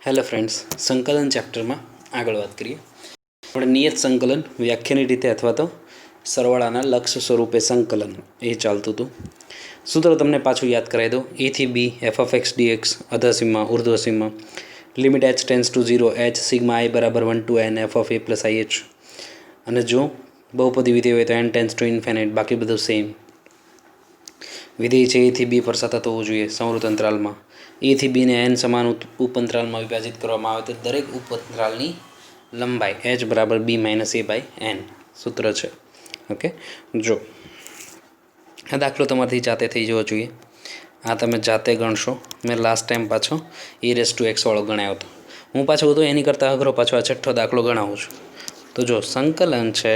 Hello friends, સંકલન ચેપ્ટરમાં આગળ વાત કરીએ. આપણે નિયત સંકલન વ્યાખ્યાની રીતે અથવા તો સરવાળાના લક્ષ સ્વરૂપે સંકલન એ ચાલતું હતું. સૂત્ર તમને પાછું યાદ કરાવી દો. એ થી b f of x dx અધસીમા ઉર્ધ્વસીમા limit h tends to 0 h sigma i બરાબર 1 to n f of a plus i h. અને જો બહુપદી વિધેય હોય તો એન ટેન્સ ટુ ઇન્ફિનાઇટ, બાકી બધું સેમ. વિધેય છે એથી બી પર સતત હોવું જોઈએ સંવૃત અંતરાલમાં. એથી બીને એન સમાન ઉપઅંતરાલમાં વિભાજિત કરવામાં આવે તો દરેક ઉપઅંતરાલની લંબાઈ એચ બરાબર બી માઇનસ એ બાય એન સૂત્ર છે. ઓકે, જો આ દાખલો તમારાથી જાતે થઈ જવો જોઈએ. આ તમે જાતે ગણશો. મેં લાસ્ટ ટાઈમ પાછો ઈ રેસ ટુ એક્સ વાળો ગણાયો હતો. હું પાછો બધું એની કરતાં અઘરો પાછો આ છઠ્ઠો દાખલો ગણાવું છું. તો જો સંકલન છે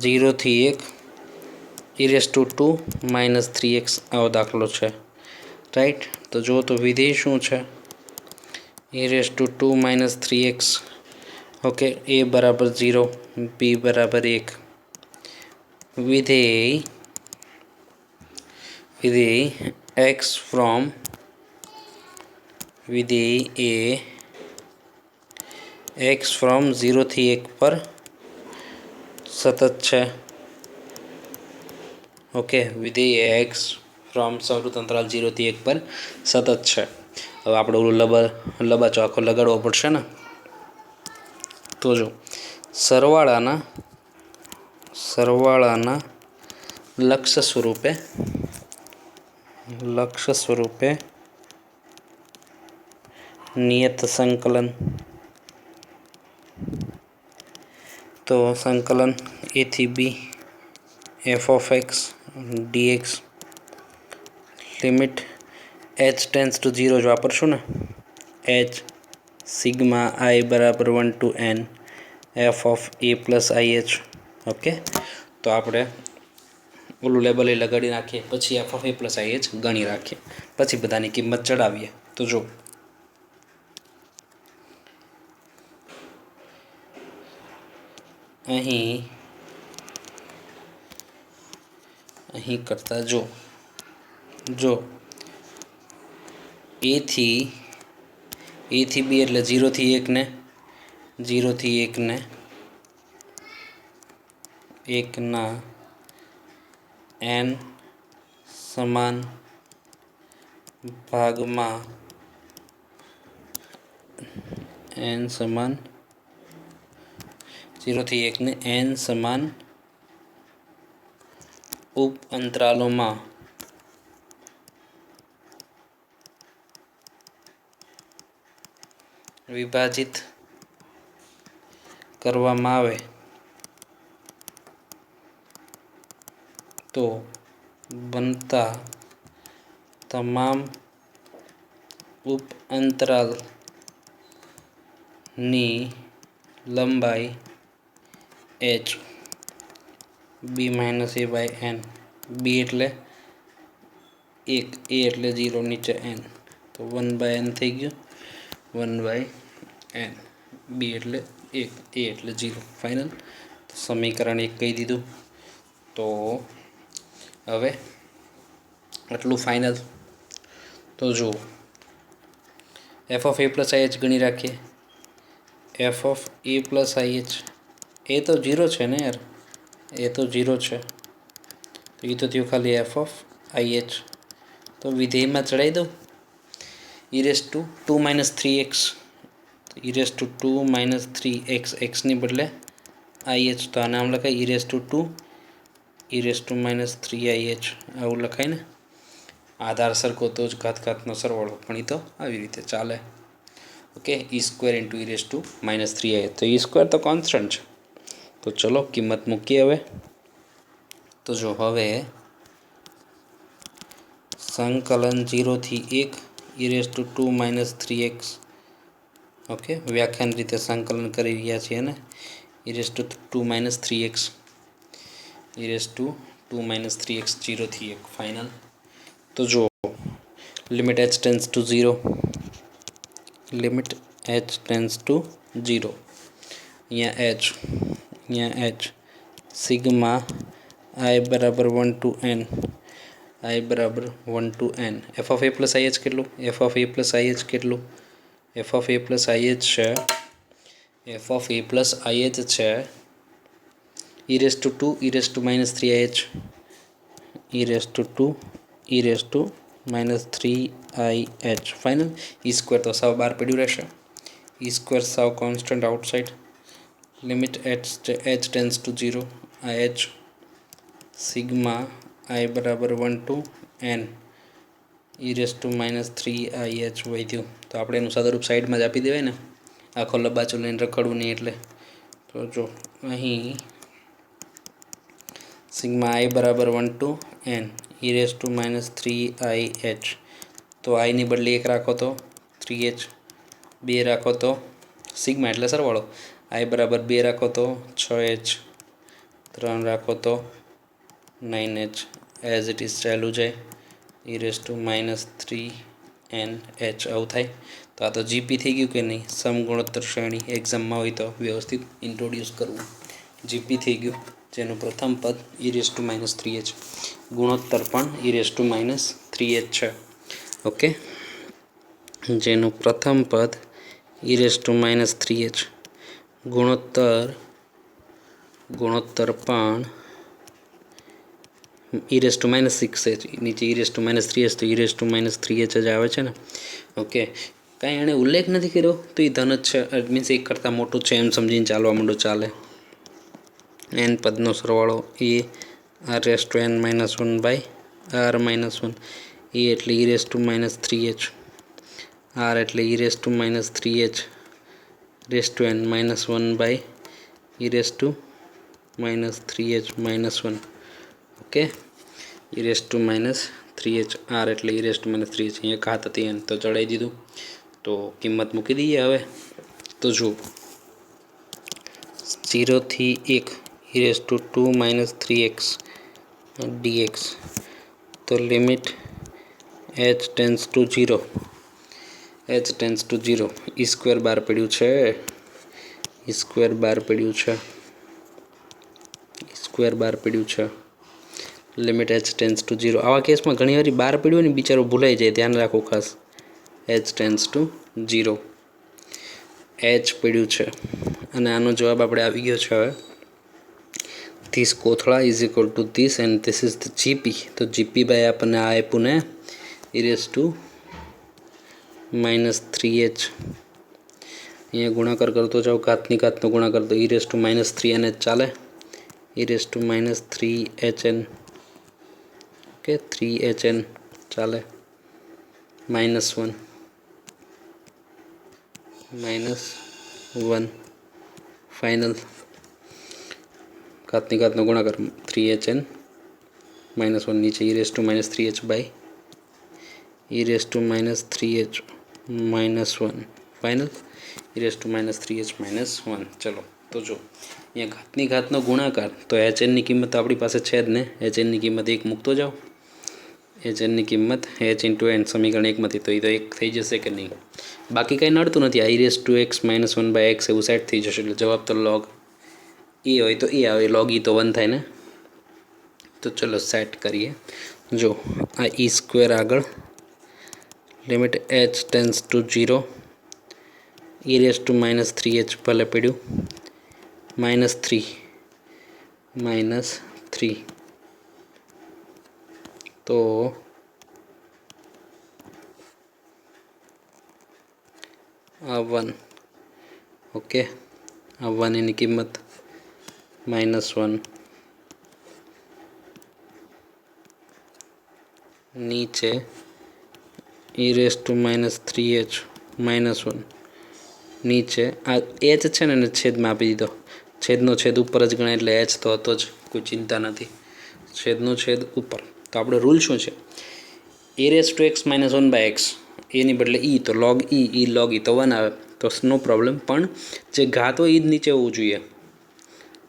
0 થી 1 ઈ રેસ ટુ 2 માઇનસ 3x આવો દાખલો છે, રાઈટ. તો જો તો વિધેય શું છે? E raise to 2 minus 3x. Okay, a બરાબર 0, બી બરાબર 1. વિધેય એક્સ ફ્રોમ વિધેય એ એક્સ ફ્રોમ 0 થી 1 પર સતત છે. ઓકે, વિધેય એક્સ ફ્રોમ સંવૃત અંતરાલ 0 થી 1 પર સતત છે. હવે આપણે ઓલું લબાચો આખો લગાડવો પડશે ને. તો જો સરવાળાના લક્ષ સ્વરૂપે નિયત સંકલન. તો સંકલન એ થી b f of x dx limit h tends to 0 જ વાપરશું ને. એચ સિગ્મા આઈ બરાબર 1 to n f of a plus i h. Okay, તો આપણે ઓલું લેબલ એ લગાડી નાખીએ, પછી f of a plus i h ગણી રાખીએ, પછી બધાની કિંમત ચડાવીએ. તો જો અહીં કરતા જો એ થી બી એટલે 0 થી 1 ને 1 ના એન સમાન ભાગમાં 0 થી 1 ને એન સમાન ઉપ અંતરાલોમાં વિભાજિત કરવામાં આવે તો બનતા તમામ ઉપ અંતરાલની લંબાઈ h b minus a by n. B એટલે 1, એ એટલે 0, નીચે એન, તો 1 બાય એન થઈ ગયું. 1 બાય એન. બી એટલે 1, એ એટલે 0. ફાઇનલ. સમીકરણ 1 કહી દીધું. તો હવે આટલું ફાઇનલ. તો જો F of a plus i h ગણી રાખીએ. F of a plus i H એ તો 0 છે ને યાર, એ તો 0 છે. તો એ તો થયું ખાલી એફ ઓફ આઈ એચ. તો વિધેયમાં ચડાવી દઉં. ઈ raise to 2 minus 3x. E raise to 2 minus 3x, એક્સની બદલે આઈ એચ, તો આને આમ લખાય ઈ raise to 2 E raise two minus 3IH. આવું લખાય ને. આધાર સરખો તો જ ઘાતનો સરવાળો, પણ એ તો આવી રીતે ચાલે. ઓકે, ઈ સ્ક્વેર ઇન્ટુ ઈ રેસ ટુ માઇનસ 3IH. તો ઈ સ્ક્વેર તો કોન્સ્ટન્ટ છે. તો ચલો કિંમત મૂકીએ હવે. તો જો હવે સંકલન 0 થી 1 ઈ raise to 2 minus 3x. Okay, વ્યાખ્યાન રીતે સંકલન કરી રહ્યા છીએ ને. ઈ raise to 2 minus 3x E raise to 2 minus 3x 0 થી 1 ફાઇનલ. તો જો લિમિટ એચ ટેન્સ ટુ 0 અહીંયા એચ સિગ્મા આઈ બરાબર 1 to n f of a plus i h કેટલું? F of a plus i h है, f of a plus i h है e raise to 2 e raise to minus 3 i h e raise to 2 e raise to minus 3 i h final. E square तो साव बार पड्यू रहेशे, e square साव constant outside, limit h tends to 0 i h sigma i बराबर 1 to n e raise to minus 3 i h वध्યું तो આપણે એનું સાદુરૂપ સાઈડમાં જ આપી દેવાય ને, આખો લબાચો લઈને રખડવું નહીં એટલે। તો જો અહીં સિગ્મા આઈ બરાબર 1 to n e raise to minus 3 i h तो आईની બદલે 1 રાખો તો 3h, 2 રાખો તો સિગ્મા એટલે સરવાળો आई बराबर 2 રાખો તો 6h, 3 રાખો તો 9h एज इट इज चालू जाए ई रेस टू माइनस 3 आવું થાય। તો આ તો જીપી થઈ ગયું કે નહીં, સમગુણોત્તર શ્રેણી એક્ઝામમાં હોય તો વ્યવસ્થિત ઇન્ટ્રોડ્યુસ કરવું। જીપી થઈ ગયું, જેનું પ્રથમ પદ ई रेस टू माइनस 3h, ગુણોત્તર પણ ई रेस टू माइनस 3h છે। ઓકે, જેનું પ્રથમ પદ ई रेस टू माइनस 3h, ગુણોત્તર પણ ई रेस टू माइनस 6h, नीचे e raise to minus 3h तो ई रेस टू माइनस 3h ज आवे छे ने। ओके, कहीं एने उल्लेख नहीं कर्यो तो ये धन ज छे, मीन्स एक करता मोटुं छे एम समझीने चालवा मांडो चाले। एन पदनो सरवाळो a r raise to n minus 1 by r minus 1 a एटले e raise to minus 3h, r एटले e raise to minus 3h raise to n minus 1 by e raise to minus 3h minus 1। Okay, e raise to minus 3h r एटले e raise to minus 3h अहीं घात हती N तो चढ़ाई दीधुं। तो किंमत मूकी दीए हवे। तो जो 0 थी 1 e raise to 2 minus 3x dx तो limit h tends to 0 e square बार पड्यू छे, ई स्क्वेर बार पड्यू छे लिमिट एच टेन्स टू 0। आवा केस में घणी वारी बार पड्यू ने बिचारो भूलाई जाए, ध्यान राखो खास। एच टेन्स टू 0 एच पड्यू छे अने आनो जवाब आपणे आवी गयो छे। हवे धीस कोथळा is equal to this and this is the GP. तो जीपी बाय आपणे आ आप्युं ने ई रेस टू माइनस 3h, अहींया गुणाकार करतो जाओ, घातनी घातनो गुणाकार तो ई रेस टू माइनस 3n चाले, e raise to minus 3hn। Okay, 3hn चाले, माइनस 1 फाइनल घातनी घातनो गुणाकार 3hn माइनस 1 नीचे e raise to minus 3h by e raise to minus 3h minus 1 final e raise to minus 3h minus 1। चलो तो जो अहीं घातनी घातनो गुणाकार तो एच एन की किंमत तो अपनी पास है ज ने, एच एन की किंमत 1 मूकतो जाओ, एच एन की किंमत एच इंटू एन समीकरण 1 में तो ये तो 1 थी जैसे कि नहीं, बाकी कहीं नड़तुं नहीं। I raise to x minus 1 by x एवं सेट थी जशे एटले जवाब तो लॉग ए हो तो ए आवे, लॉग ई तो 1 थाय ने। तो चलो सेट करिए। जो आ ई स्क्वेर आगळ limit h tends to 0 e raise to minus 3h भले पड्यू माइनस 3 तो आ 1। ओके, आ 1 एनी किंमत माइनस 1 नीचे e raise to minus 3h minus 1 नीचे आ एच है ने छेद में आपी दीधो, छेदनो छेद ऊपर ज गणाय एटले एच तो हतो ज, कोई चिंता नहीं। छेदनो छेद ऊपर तो आपणे रूल शुं छे, a raise to x minus 1 by x एनी बदले ई तो लॉग ई लॉग ई तो 1 आवे तो नो प्रॉब्लम, पण जे घात होय ई ज नीचे होवुं जोईए,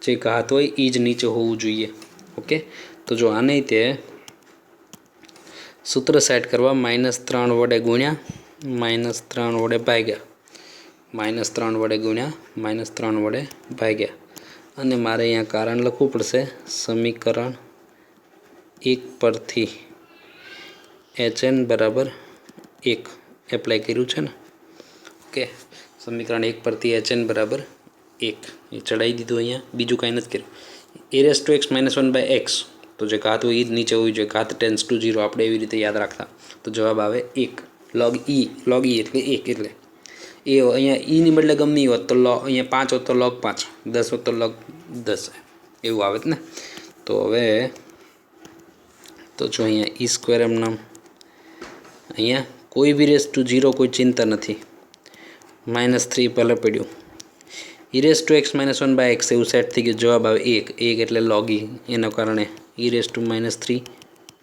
जे घात होय ई ज नीचे होवुं जोईए। ओके, तो जो आने ते सूत्र सेट करवा माइनस 3 वडे गुण्या माइनस 3 वडे भाग्या, माइनस 3 वडे गुण्या माइनस 3 वडे भाग्या अने मारे अहींया कारण लखवुं पड़शे। समीकरण 1 परथी एच एन बराबर 1 एप्लाय कर्युं छे ने। ओके समीकरण 1 परथी HN बराबर 1 ये चढ़ाई दीधुं। अहींया बीजुं कांई नथी कर्युं। a⁻x - 1/x तो जे घात होय ए ज नीचे होवी जोईए। घात टेन्स टू 0 आपणे एवी रीते याद राखता तो जवाब आवे 1 log e એટલે 1 એટલે ए अहींया ई ની બદલે ગમે એ હોત તો अहींया 5 હોત તો log 5 10 હોત તો log 10 એવું આવે ને। તો હવે तो जो अहींया e² एमनाम अहींया कोई भी रेस टू 0 कोई चिंता नहीं। -3 पहले पड्यू e⁻x - 1/x एवं सेट थी गयुं। जवाब आवे 1 1 એટલે log e एना कारणे e⁻³ -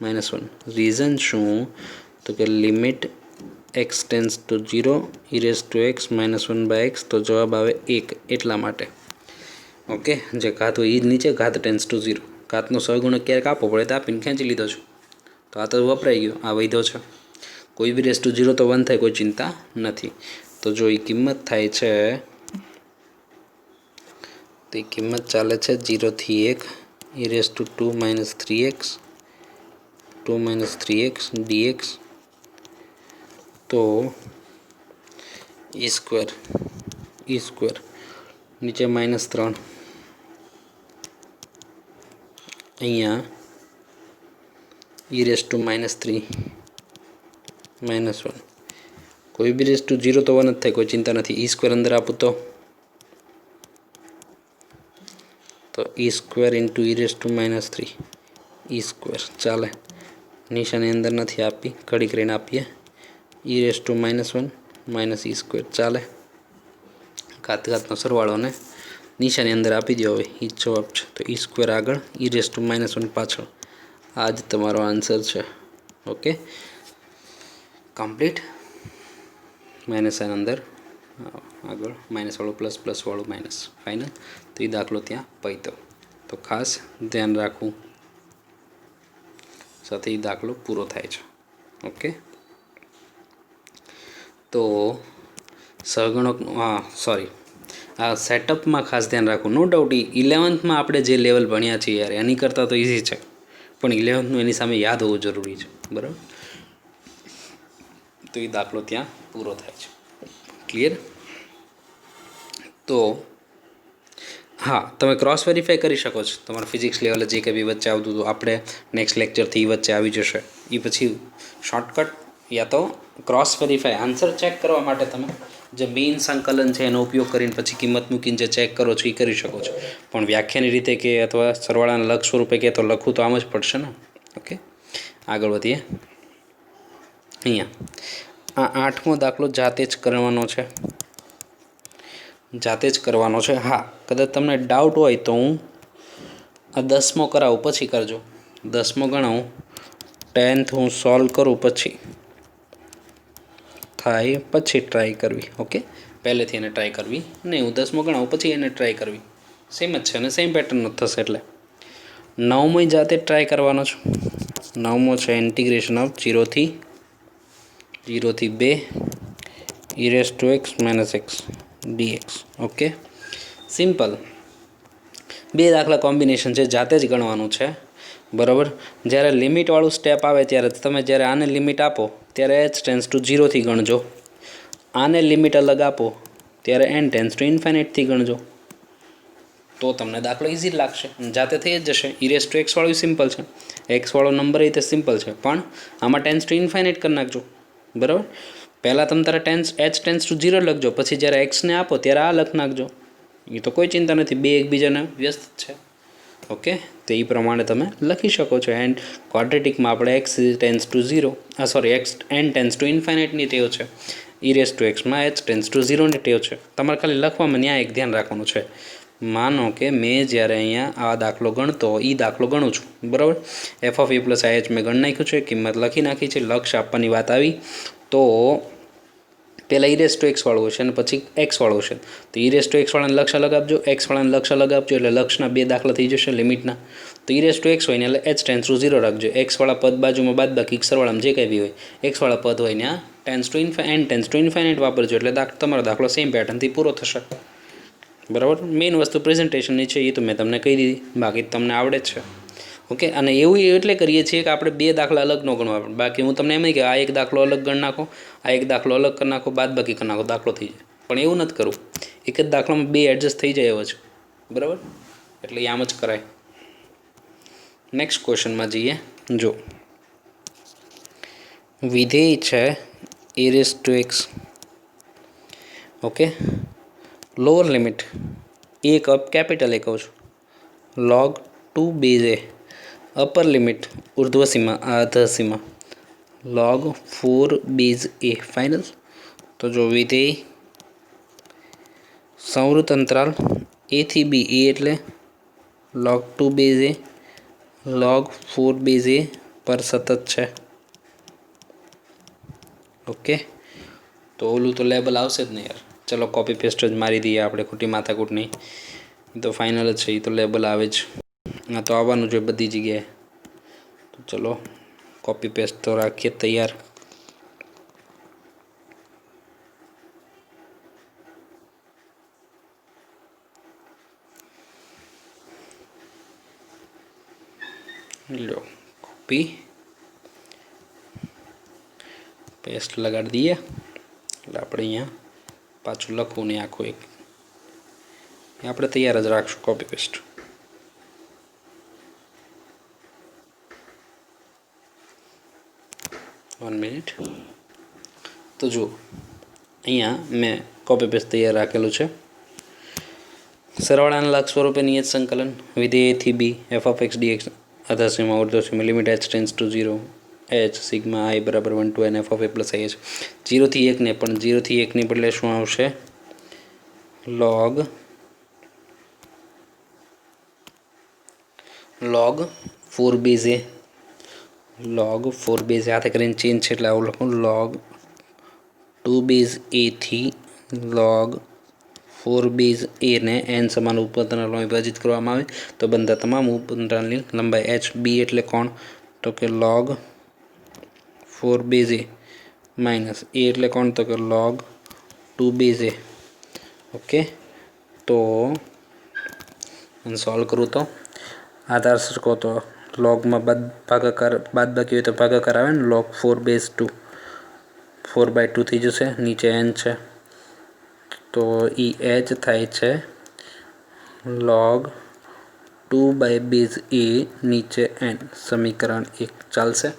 1 रीजन शू तो कि limit x tends to 0 e⁻x - 1/x तो जवाब आवे 1 एटला माटे। ओके जे घात हो नीचे घात टेन्स टू 0 घातनो सहगुणक क्यारेक आपवो पड़े तो आपीने खेंची लीधो छे तो आ तो वपराई गयो। आ वध्यो छे कोई भी रेस टू 0 तो 1 थाय कोई चिंता नहीं। तो जो ये किंमत थाय छे तो ये किंमत चाले छे 0 थी 1 e⁻² - 3x 2 - 3x dx तो e² नीचे -3 अहींया e⁻³ - 1 कोई भी रेस टू 0 तो 1 ज थाय कोई चिंता नहीं। e² अंदर आपू तो e² × e⁻³ e² चाले निशानी अंदर नहीं आपी घड़ी करीने आपीए e⁻1 - e² चाले घात घातनो सरवाळो ने निशानी अंदर आपी दो। हवे ई जवाब छे तो e² आगळ e⁻1 पाछळ आज तमारो आंसर छे। ओके कम्प्लीट माइनस साइन अंदर आगळ माइनस वाळो प्लस प्लस वाळो माइनस फाइनल। तो ये दाखलो त्यां पत्यो तो खास ध्यान राखवुं साथे ये दाखलो पूरो थाय छे। ओके तो सहगुणक हाँ सॉरी आ सेटअप में खास ध्यान राखो। नो डाउट 11th में आपणे जे लेवल भण्या छे यार एनी करता तो इजी है पण 11th નું एनी सामे याद होवुं जरूरी है बराबर। तो ये दाखलो त्यां पूरो थाय छे क्लियर। तो हाँ तमे क्रॉस वेरीफाई करी शको छो तमारा फिजिक्स लेवले जे कंई बी वच्चे आवतुं तो आपणे नेक्स्ट लेक्चर थी वच्चे आवी जशे ए पछी शॉर्टकट या तो क्रॉस वेरीफाई आंसर चेक करवा माटे तमे जे मेन संकलन है एनो उपयोग करीने पछी किंमत मूकीने जे चेक करो छो ए करी शको छो पण व्याख्यानी रीते के अथवा सरवाळाना लघु स्वरूपे के तो लखવું तो आम ज पड़शे ने। ओके आगळ वधीए। अहींया आ 8मो दाखलो जाते ज करवानो छे जाते ज करवानो छे। हाँ कदाच तमने डाउट होय तो हूँ आ 10मो करावुं पछी करजो 10मो गणावुं 10th हूँ सॉल्व करूँ पछी थाय पछी ट्राय करवी। ओके पहले थी एने ट्राय करवी नहीं हूँ 10मो गणावुं पछी एने ट्राय करवी सेम ज छे ने सेम पेटर्न थशे एटले 9मो जाते ट्राय करवानो छे। 9मो छे इंटीग्रेशन ऑफ 0 थी 2 e⁻x - x dx। Okay simple बे दाखला कॉम्बिनेशन है जाते ज गणवानुं छे बराबर। ज्यारे लिमिट वाळुं स्टेप आवे त्यारे तमे ज्यारे आने लिमिट आपो त्यारे h टेन्स टू 0 थी गणजो आने लिमिट अलग आपो त्यारे n टेन्स टू इन्फाइनाइट थी गणजो तो तमने दाखलो इजी लागशे जाते थई ज जशे। e⁻x वाळुं सिंपल छे x वाळो नंबर ए ते सिंपल छे पण आमां टेन्स टू इन्फाइनाइट कर नाखजो बराबर। पहला तम तारा h टेन्स टू 0 लखजो पछी ज्यारे x ने आपो त्यारे आ लख नाखजो ये तो कोई चिंता नहीं बे एकबीजाने व्यस्त है। ओके तो ये प्रमाणे तमे लखी शको छो। एंड क्वाड्रेटिक में आपणे x tends to 0 sorry x n tends to infinite नी टेव छे e⁻x में h टेन्स टू 0 नी टेव छे। तमारे खाली लखवामां न्याय एक ध्यान राखवानुं छे। मानो कि मैं ज्यारे अहींया आ दाखलो गणतो ई दाखलो गणुं छुं बराबर f(a + ih) में गण नाख्युं छे किंमत लखी नाखी छे लक्ष्य आपवानी वात आवी तो पहला e⁻x वाळुं हशे अने पछी x वाळुं हशे तो e⁻x वाळाने लक्ष्य अलग आपजो x वाळाने लक्ष्य अलग आपजो एटले लक्ष्यना बे दाखला थई जशे लिमिटना। तो e⁻x होय ने एटले h टेन्स टू 0 राखजो x वाळा पद बाजुमां बादबाकी सरवाळामां जे कंई बी होय x वाळा पद होय ने टेन्स टू इन्फाइनाइट वापरजो एटले तमारो दाखलो सेम पेटर्नथी पूरो थशे बराबर। मेन वस्तु प्रेजेंटेशननी छे ए तो मैं तमने कही दीधी बाकी तमने आवडे ज छे। ઓકે, અને એવું એટલે કરીએ છીએ કે આપણે બે દાખલા અલગ ન ગણવા પડે. બાકી હું તમને એમ નહીં કે આ એક દાખલો અલગ ગણ નાખો, આ એક દાખલો અલગ કરી નાખો, બાદ બાકી કરી નાખો, દાખલો થઈ જાય. પણ એવું નથી કરવું. એક જ દાખલામાં બે એડજસ્ટ થઈ જાય એવો છે. બરાબર, એટલે એ આમ જ કરાય. નેક્સ્ટ ક્વેશ્ચનમાં જઈએ. જો વિધેય છે e⁻x, ઓકે, લોઅર લિમિટ એક અપ કેપિટલ એ કહું છું, log 2 બેઝ એ, અપર લિમિટ ઉર્ધ્વ સીમા અધર સીમા log 4 બેઝ એ ફાઇનલ. તો જો વિધેય સંવૃત અંતરાલ એ થી બી, એ એટલે log 2 base a log 4 base એ પર સતત છે. ઓકે, તો ઓલું તો લેબલ આવશે જ ને યાર. ચલો કોપી પેસ્ટ જ મારી દઈએ આપણે, ખોટી માથાકૂટ નહીં. તો ફાઇનલ જ છે, એ તો લેબલ આવે જ. આ તો આવવાનું જોઈએ બધી જગ્યાએ. તો ચલો કોપી પેસ્ટ તો રાખીએ તૈયાર. લો કોપી પેસ્ટ લગાડી દઈએ. એટલે આપણે અહીંયા પાછું લખવું નહીં આખું એક, આપણે તૈયાર જ રાખશું કોપી પેસ્ટ. One minute. તો જુઓ અહીંયા મેં કોપી પેસ્ટ તૈયાર રાખેલું છે. સરવાળાના લાક્ષ સ્વરૂપે નિયત સંકલન વિધેય થી બી f(x) dx અધર સીમા ઉર્ધ્વ સીમા limit h tends to 0 h sigma i બરાબર 1 to n f(a + i h). 0 થી 1 ને પણ 0 થી 1 ની બદલે શું આવશે? log 4 base a, log 4 base હાથે કરીને ચેન્જ છે એટલે આવું લખું, log 2 બેઝ એ થી log 4 બેઝ એ ને n સમાન ઉપઅંતરાલમાં વિભાજિત કરવામાં આવે તો બનતા તમામ ઉપઅંતરાલની લંબાઈ h. બી એટલે કોણ? તો કે log 4 બેઝ એ માઇનસ એ એટલે કોણ? તો કે log 2 બેઝ એ. ઓકે, તો સોલ્વ કરું તો આધાર સરખો તો લોગમાં ભાગાકાર બાદ બાકી હોય તો ભાગાકાર આવે ને, log 4 બેઝ 2 4/2 થઈ જશે. નીચે n છે તો એ h થાય છે log 2 બેઝ એ નીચે n. સમીકરણ 1 ચાલશે.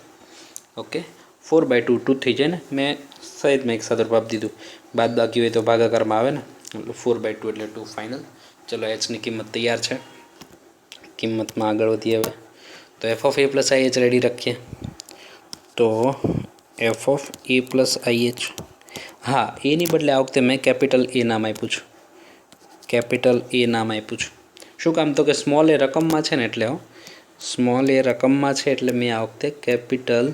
ઓકે, 4/2 2 થઈ જાય ને, મેં સાઈડમાં એક સાદુરૂપ આપી દીધું. બાદ બાકી હોય તો ભાગાકારમાં આવે ને, એટલે 4/2 એટલે 2 ફાઇનલ. ચલો એચની કિંમત તૈયાર છે. કિંમતમાં આગળ વધીએ હવે. તો f(a + i h) રેડી રાખીએ. તો f(a + i h), હા, એની બદલે આ વખતે મેં કેપિટલ એ નામ આપ્યું છે. કેપિટલ એ નામ આપ્યું છે. શું કામ? તો કે સ્મોલ એ રકમમાં છે ને, એટલે સ્મોલ એ રકમમાં છે એટલે મેં આ વખતે કેપિટલ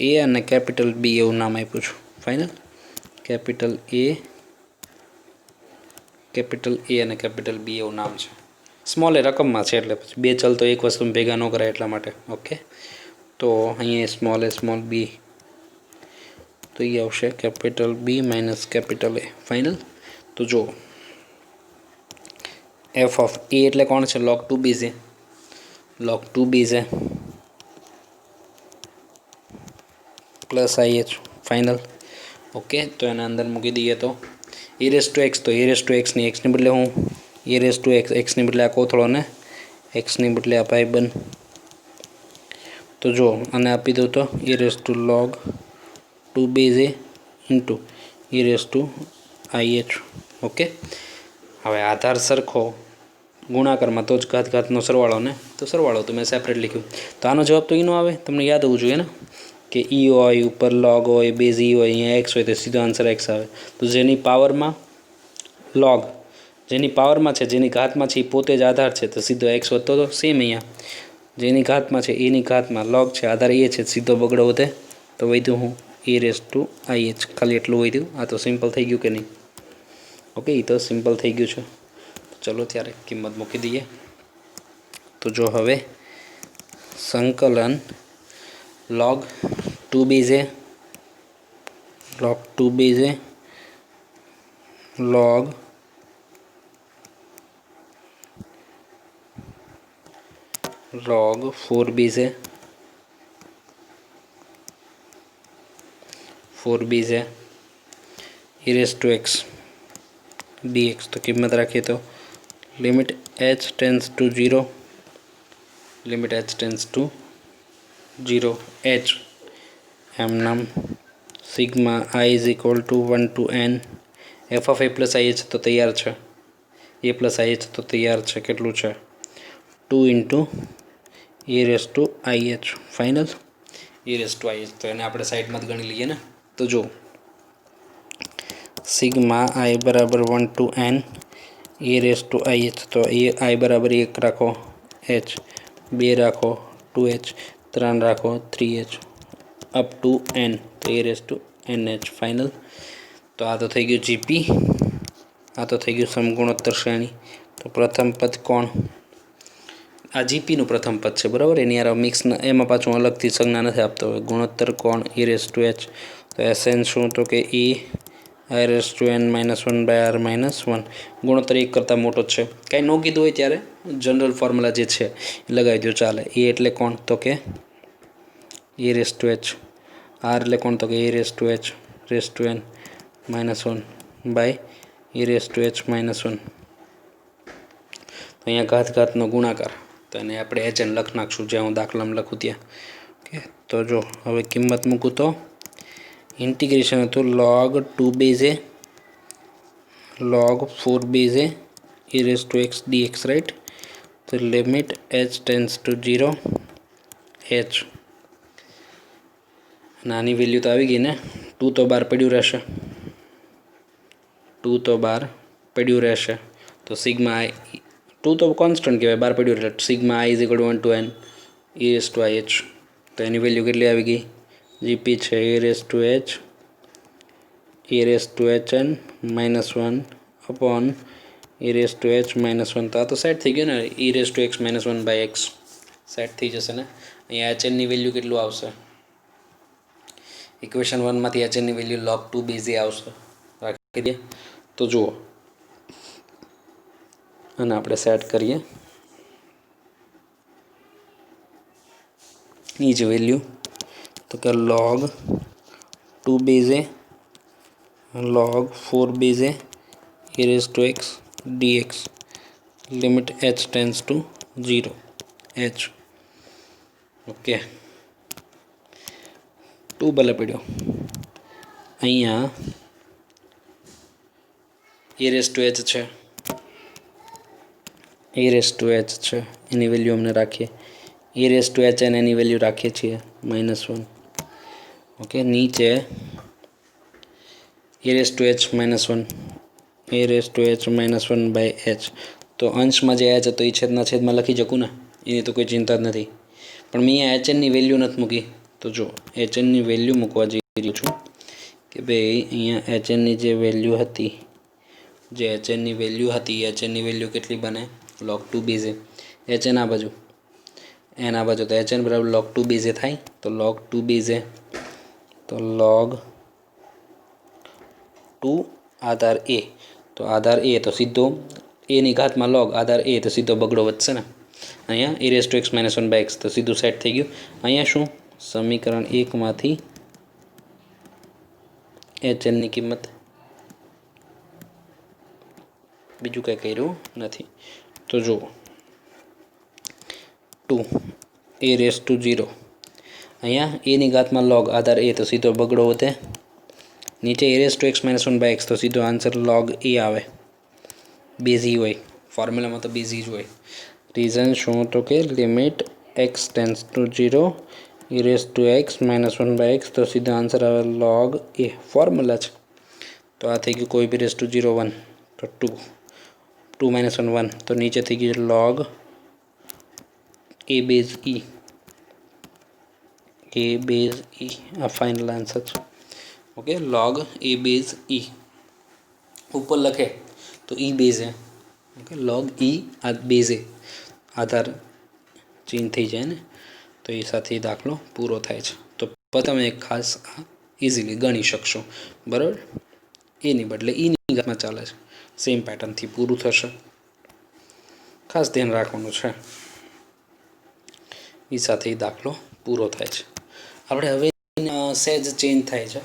એ અને કેપિટલ બી એવું નામ આપ્યું છું. ફાઇનલ. કેપિટલ એ અને કેપિટલ બી એવું નામ છે. સ્મોલ એ રકમમાં છે એટલે પછી બે ચલ તો એક વસ્તુ ભેગા ન કરાય એટલા માટે. ઓકે, તો અહીંયા સ્મોલ બી તો એ આવશે capital B minus capital A. Final. તો જો f(a) એટલે કોણ છે? log 2 base a, log 2 base a plus i h. Final. Okay, તો એના અંદર મૂકી દઈએ તો e⁻x, તો e⁻x ની x ની બદલે હું e⁻x, x ની બદલે આ કોથળો ને x ની બદલે આ ભાઈબંધ. તો જો આને આપી દઉં તો e⁻log 2 બેઝ એ ઇન્ટુ e⁻ih. ઓકે, હવે આધાર સરખો ગુણાકારમાં તો જ ઘાતનો સરવાળો ને, તો સરવાળો તો મેં સેપરેટ લખ્યું. તો આનો જવાબ તો એનો આવે, તમને યાદ હોવું જોઈએ ને કે e હોય ઉપર log હોય, બેઝ e હોય, અહીંયા x હોય તો સીધો આન્સર x આવે. તો જેની પાવરમાં log, જેની પાવરમાં છે, જેની ઘાતમાં છે, એ પોતે જ આધાર છે તો સીધો x વધતો તો. સેમ અહીંયા જેની ઘાતમાં છે એની ઘાતમાં log છે, આધાર એ છે, સીધો બગડો વધે તો વધ્યું હું e⁻ih. ખાલી એટલું વધ્યું. આ તો સિમ્પલ થઈ ગયું કે નહીં? ઓકે, એ તો સિમ્પલ થઈ ગયું છે. ચલો ત્યારે કિંમત મૂકી દઈએ. તો જો હવે સંકલન log 2 base a, log 2 base a log 4b से 4b से e raise to x dx तो किम्मत रखिए तो limit h tends to 0 limit h tends to 0 h एम नाम sigma i is equal to 1 to n f of a plus i h तो तैयार है ए प्लस आई एच तो तैयार है કેટલું છે 2 into a raise to i h final a raise to i h तो એને આપણે સાઈડમાં ગણી લઈએ ને તો જો सिग्मा आई बराबर 1 to n a raise to i h तो ए आई बराबर 1 राखो एच 2 राखो 2h 3 राखो 3h अप टू n तो a raise to n h final तो आ तो थी गयु जीपी आ तो थी गयु समगुणोत्तर श्रेणी तो प्रथम पद कोण आ जीपीનું પ્રથમ પદ છે બરાબર એની યાર મિક્સ એમાં પાછું અલગથી સંજ્ઞા નથી આપતો ગુણોત્તર કોણ e રેસ ટુ h તો એસએન શું તો કે e i raise to n -1/r -1 ગુણોત્તર 1 કરતાં મોટો જ છે કાંઈ ન કીધું હોય ત્યારે જનરલ ફોર્મ્યુલા જે છે એ લગાવી દો ચાલે e એટલે કોણ તો કે e raise to h r એટલે કોણ તો કે e raise to h raise to n -1 e raise to h -1 તો અહીંયા ઘાતનો ગુણાકાર તો એને આપણે એચએન લખી નાખશું જ્યાં હું દાખલામાં લખું ત્યાં ઓકે તો જો હવે કિંમત મૂકું તો ઇન્ટિગ્રેશન હતું log 2 base e log 4 base e e raise to x dx right તો limit h tends to 0 h નાની વેલ્યુ તો આવી ગઈ ને 2 તો બહાર પડ્યું રહેશે 2 તો બહાર પડ્યું રહેશે તો સિગ્મા i 2 તો કોન્સ્ટન્ટ કહેવાય બહાર પડ્યું એટલે sigma i is equal to 1 to n e raise to i h તો એની વેલ્યુ કેટલી આવી ગઈ જીપી છે e raise to h e raise to hn -1 upon e raise to h -1 તો આ તો સેટ થઈ ગયું ને e raise to x -1/x set થઈ જશે ને અહીંયા hn ની વેલ્યુ કેટલું આવશે ઇક્વેશન 1 માંથી hn ની વેલ્યુ log 2 બેઝે આવશે રાખી દે તો જુઓ અને આપણે સેટ કરીએ એ જ વેલ્યુ તો કે log 2 base e log 4 base e e raise to x dx limit h tends to 0 h okay 2 ભલે પડ્યો અહીંયા e રેસ ટુ h છે e રેસ ટુ h છે એની વેલ્યુ અમને રાખીએ e રેસ ટુ h અને એની વેલ્યુ રાખીએ છીએ -1 ઓકે નીચે e raise to h -1 e raise to h -1/h તો અંશમાં જે h હતો એ છેદમાં લખી શકું ને એની તો કોઈ ચિંતા જ નથી પણ મેં અહીંયા hn ની વેલ્યુ નથી મૂકી તો જો hn ની વેલ્યુ મૂકવા જઈ રહ્યો છું કે ભાઈ અહીંયા hn ની જે વેલ્યુ હતી hn ની વેલ્યુ કેટલી બને log 2 બેઝે hn આ બાજુ એના બાજુ તો hn બરાબર log 2 બેઝે થાય તો log 2 બેઝે તો log 2 આધાર a તો આધાર a તો સીધો a ની ઘાતમાં log આધાર a તો સીધો બગડો વધશે ને અહીંયા e raise to x -1/x તો સીધું સેટ થઈ ગયું અહીંયા શું સમીકરણ 1 માંથી hn ની કિંમત બીજું કંઈ કર્યું નથી તો જુઓ 2 e રેસ ટુ 0 અહીંયા a ની ઘાતમાં log આધાર a તો સીધો બગડો વધે નીચે e raise to x -1/x તો સીધો આન્સર log a આવે બેઝ e હોય ફોર્મ્યુલામાં તો બેઝ જ હોય રીઝન શું તો કે limit x tense to 0 e raise to x -1/x તો સીધો આન્સર આવે log a ફોર્મ્યુલા છે તો આ થઈ ગયું કોઈ બી રેસ ટુ 0 1 તો 2 -1 1 તો નીચે થઈ ગયું log a બેઝ e આ ફાઇનલ આન્સર છે okay log a base e ઉપર લખે તો e બેઝે ઓકે log e આ બેઝે આધાર ચેન્જ થઈ જાય ને તો એ સાથે દાખલો પૂરો થાય છે તો તમે એક ખાસ ઇઝીલી ગણી શકશો બરાબર એની બદલે ઈની ઘાતમાં ચાલે છે સેમ પેટર્નથી પૂરું થશે ખાસ ધ્યાન રાખવાનું છે એ સાથે એ દાખલો પૂરો થાય છે. આપણે હવે સહેજ ચેન્જ થાય છે.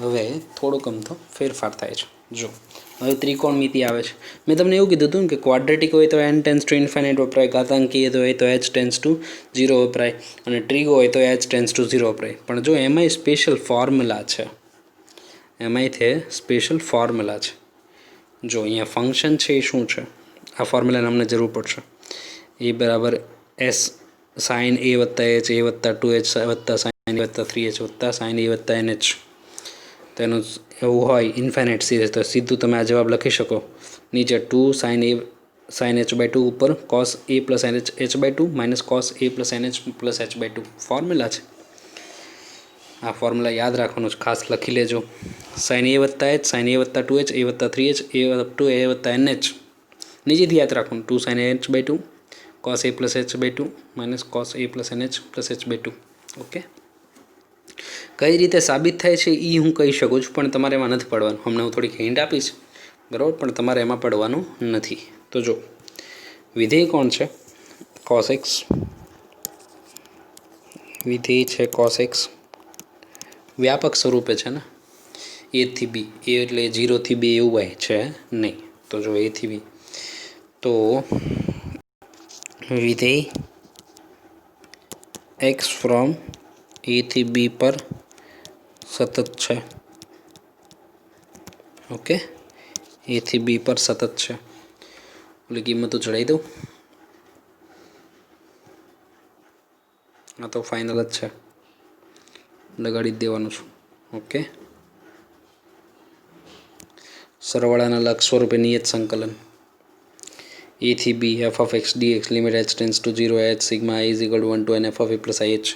હવે થોડોક અમથો ફેરફાર થાય છે. જો હવે ત્રિકોણમિતિ આવે છે. મેં તમને એવું કીધું હતું ને કે ક્વાડ્રેટિક હોય તો n ટેન્સ ટુ ઇન્ફાઇનાઇટ વપરાય, ઘાતાંકીય હોય તો h ટેન્સ ટુ 0 વપરાય, અને ટ્રીગો હોય તો h ટેન્સ ટુ 0 વપરાય. પણ જો એમાંય સ્પેશિયલ ફોર્મ્યુલા છે. જો અહીંયા ફંક્શન છે એ શું છે, આ ફોર્મ્યુલાને અમને જરૂર પડશે. એ બરાબર એસ સાઇન એ વત્તા એચ એ વત્તા 2h વત્તા સાઇન એ વત્તા 3h વત્તા સાઇન એ વત્તા NH. તેનું એવું હોય ઇન્ફાઇનાઇટ સિરીઝ તો સીધું તમે આ જવાબ લખી શકો. નીચે 2 સાઇન h/2 ઉપર cos a plus h/2 minus cos a plus NH plus h/2 formula છે. આ ફોર્મ્યુલા યાદ રાખવાનું છે, ખાસ લખી લેજો. સાઇન એ વત્તા એચ સાઇન એ વત્તા 2h એ વત્તા 3h એ અપ ટુ એ વત્તા NH. નીચેથી યાદ રાખવાનું 2 sine h/2 cos a plus h/2 minus cos a plus NH plus h/2. Okay, કઈ રીતે સાબિત થાય છે એ હું કહી શકું છું, પણ તમારે એમાં નથી પડવાનું. હમણાં હું થોડીક હિન્ટ આપીશ, બરાબર, પણ તમારે એમાં પડવાનું નથી. તો જો વિધેય કોણ છે? cos x. વિધેય છે cos x. વ્યાપક સ્વરૂપે છે ને, a થી b. એ એટલે 0 થી 2 એવું હોય છે નહીં. તો જો a થી b, તો વિધેય x ફ્રોમ a થી b પર સતત છે. ઓકે, a થી b પર સતત છે. એટલે કિંમતો ચડાવી દઉં. આ તો ફાઇનલ જ છે, લગાડી જ દેવાનું છું. ઓકે, સરવાળાના લક્ષ સ્વરૂપે નિયત સંકલન a થી b f of x dx limit h tends to 0 h sigma i is equal to 1 to n f of a plus ih.